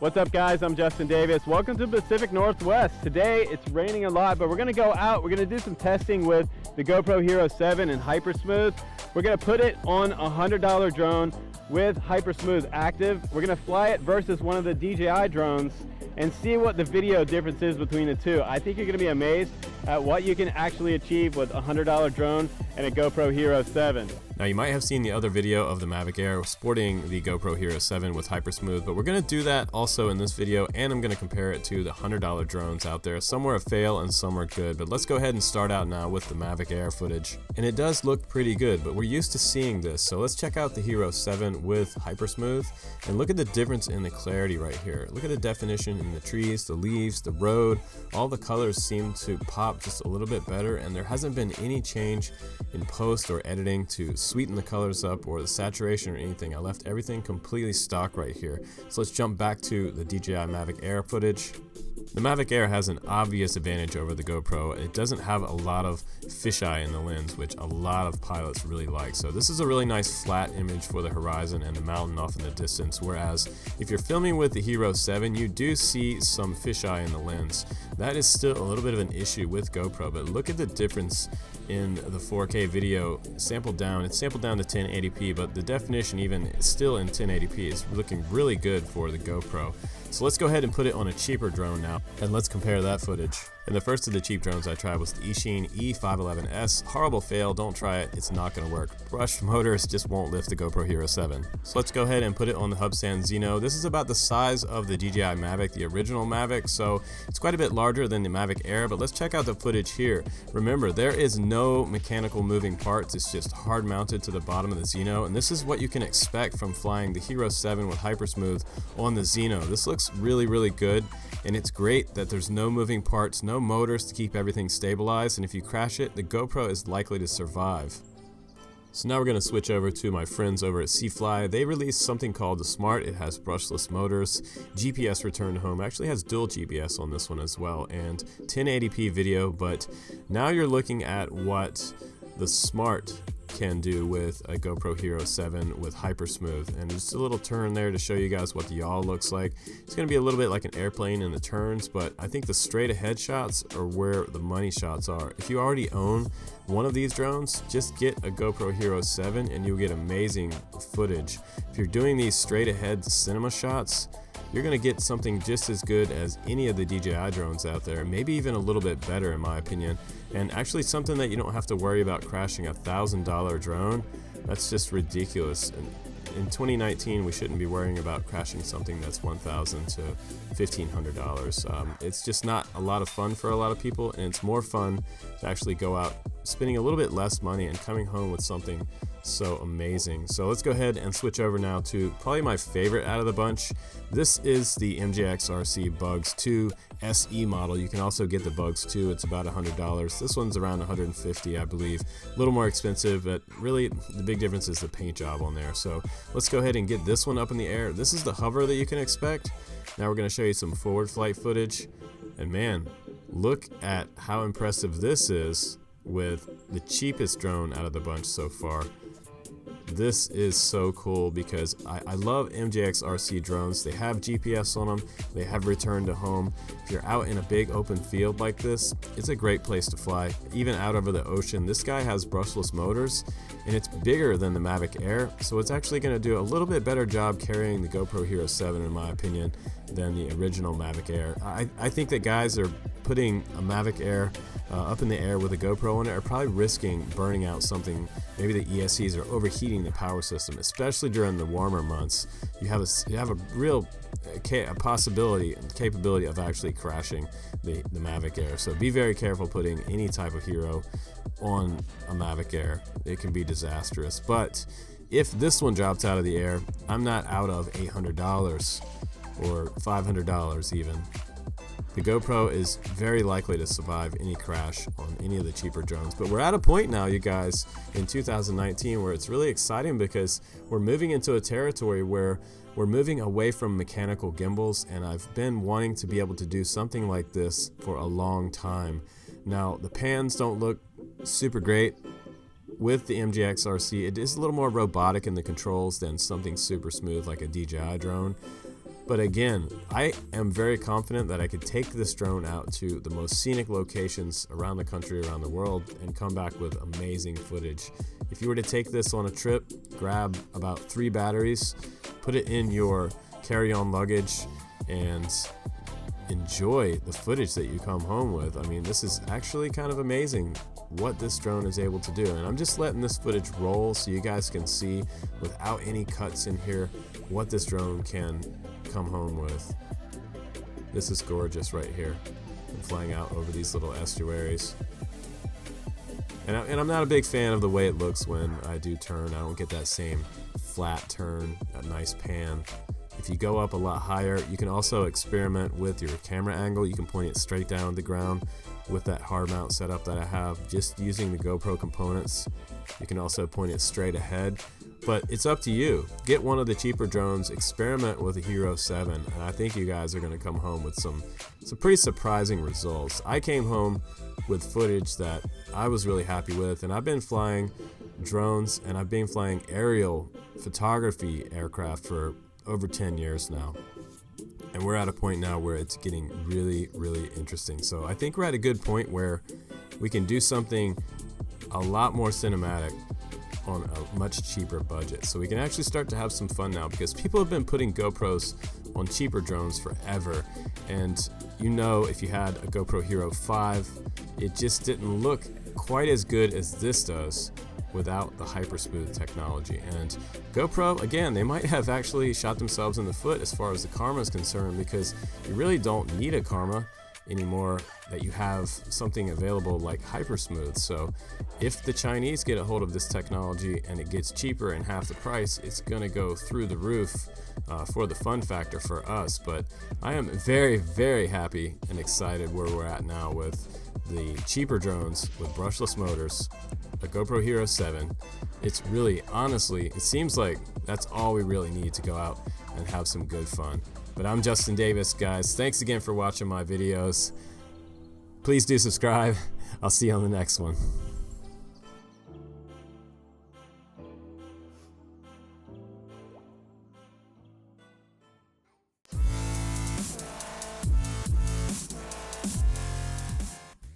What's up guys, I'm Justin Davis. Welcome to Pacific Northwest. Today it's raining a lot, but we're gonna go out. We're gonna do some testing with the GoPro Hero7 and Hypersmooth. We're gonna put it on a $100 drone with Hypersmooth active. We're gonna fly it versus one of the DJI drones and see what the video difference is between the two. I think you're gonna be amazed at what you can actually achieve with a $100 drone and a GoPro Hero7. Now you might have seen the other video of the Mavic Air sporting the GoPro Hero7 with Hypersmooth, but we're going to do that also in this video, and I'm going to compare it to the $100 drones out there. Some were a fail and some are good, but let's go ahead and start out now with the Mavic Air footage. And it does look pretty good, but we're used to seeing this, so let's check out the Hero7 with Hypersmooth and look at the difference in the clarity right here. Look at the definition in the trees, the leaves, the road. All the colors seem to pop just a little bit better, and there hasn't been any change in post or editing to sweeten the colors up or the saturation or anything. I left everything completely stock right here. So let's jump back to the DJI Mavic Air footage. The Mavic Air has an obvious advantage over the GoPro. It doesn't have a lot of fisheye in the lens, which a lot of pilots really like. So this is a really nice flat image for the horizon and the mountain off in the distance, whereas if you're filming with the Hero7, you do see some fisheye in the lens. That is still a little bit of an issue with GoPro, but look at the difference in the 4K video sampled down. It's sampled down to 1080p, but the definition even still in 1080p is looking really good for the GoPro. So let's go ahead and put it on a cheaper drone now, and let's compare that footage. And the first of the cheap drones I tried was the Eachine E511S. Horrible fail, don't try it, it's not going to work. Brushed motors just won't lift the GoPro Hero7. So let's go ahead and put it on the Hubstand Xeno. This is about the size of the DJI Mavic, the original Mavic, so it's quite a bit larger than the Mavic Air, but let's check out the footage here. Remember, there is no mechanical moving parts, it's just hard mounted to the bottom of the Xeno, and this is what you can expect from flying the Hero7 with Hypersmooth on the Xeno. This looks really, really good, and it's great that there's no moving parts, no motors to keep everything stabilized, and if you crash it, the GoPro is likely to survive. So now we're going to switch over to my friends over at Seafly. They released something called the Smart. It has brushless motors, GPS return to home, actually has dual GPS on this one as well, and 1080p video, but now you're looking at what the Smart can do with a GoPro Hero7 with Hypersmooth, and just a little turn there to show you guys what the yaw looks like. It's going to be a little bit like an airplane in the turns, but I think the straight ahead shots are where the money shots are. If you already own one of these drones, just get a GoPro Hero7 and you'll get amazing footage. If you're doing these straight ahead cinema shots, you're going to get something just as good as any of the DJI drones out there, maybe even a little bit better in my opinion, and actually something that you don't have to worry about crashing a $1,000 drone. That's just ridiculous. In 2019, we shouldn't be worrying about crashing something that's $1,000 to $1,500. It's just not a lot of fun for a lot of people, and it's more fun to actually go out spending a little bit less money and coming home with something so amazing. So let's go ahead and switch over now to probably my favorite out of the bunch. This is the MJX RC Bugs 2 SE model. You can also get the Bugs 2. It's about $100. This one's around $150, I believe. A little more expensive, but really the big difference is the paint job on there. So let's go ahead and get this one up in the air. This is the hover that you can expect. Now we're going to show you some forward flight footage, and man, look at how impressive this is with the cheapest drone out of the bunch so far. This is so cool because I love MJX RC drones. They have GPS on them, they have return to home. If you're out in a big open field like this, it's a great place to fly, even out over the ocean. This guy has brushless motors, and it's bigger than the Mavic Air, so it's actually going to do a little bit better job carrying the GoPro Hero7 in my opinion than the original Mavic Air. I think that guys are putting a Mavic Air up in the air with a GoPro on it are probably risking burning out something. Maybe the ESCs are overheating the power system, especially during the warmer months. You have a real possibility and capability of actually crashing the Mavic Air. So be very careful putting any type of Hero on a Mavic Air. It can be disastrous. But if this one drops out of the air, I'm not out of $800 or $500 even. The GoPro is very likely to survive any crash on any of the cheaper drones. But we're at a point now, you guys, in 2019 where it's really exciting because we're moving into a territory where we're moving away from mechanical gimbals, and I've been wanting to be able to do something like this for a long time. Now, the pans don't look super great with the MJX RC. It is a little more robotic in the controls than something super smooth like a DJI drone. But again, I am very confident that I could take this drone out to the most scenic locations around the country, around the world, and come back with amazing footage. If you were to take this on a trip, grab about 3 batteries, put it in your carry-on luggage, and enjoy the footage that you come home with. I mean, this is actually kind of amazing what this drone is able to do. And I'm just letting this footage roll so you guys can see, without any cuts in here, what this drone can come home with. This is gorgeous right here. I'm flying out over these little estuaries. And I'm not a big fan of the way it looks when I do turn. I don't get that same flat turn, that nice pan. If you go up a lot higher, you can also experiment with your camera angle. You can point it straight down to the ground with that hard mount setup that I have, just using the GoPro components. You can also point it straight ahead, but it's up to you. Get one of the cheaper drones, experiment with a Hero7, and I think you guys are going to come home with some pretty surprising results. I came home with footage that I was really happy with, and I've been flying drones and I've been flying aerial photography aircraft for over 10 years now. And we're at a point now where it's getting really, really interesting. So I think we're at a good point where we can do something a lot more cinematic on a much cheaper budget. So we can actually start to have some fun now, because people have been putting GoPros on cheaper drones forever. And you know, if you had a GoPro Hero 5, it just didn't look quite as good as this does without the hypersmooth technology. And GoPro, again, they might have actually shot themselves in the foot as far as the Karma is concerned, because you really don't need a Karma anymore that you have something available like hypersmooth. So if the Chinese get a hold of this technology and it gets cheaper and half the price, it's gonna go through the roof for the fun factor for us. But I am very, very happy and excited where we're at now with the cheaper drones with brushless motors, a GoPro Hero7. It's really, honestly, it seems like that's all we really need to go out and have some good fun. But I'm Justin Davis, guys. Thanks again for watching my videos. Please do subscribe. I'll see you on the next one.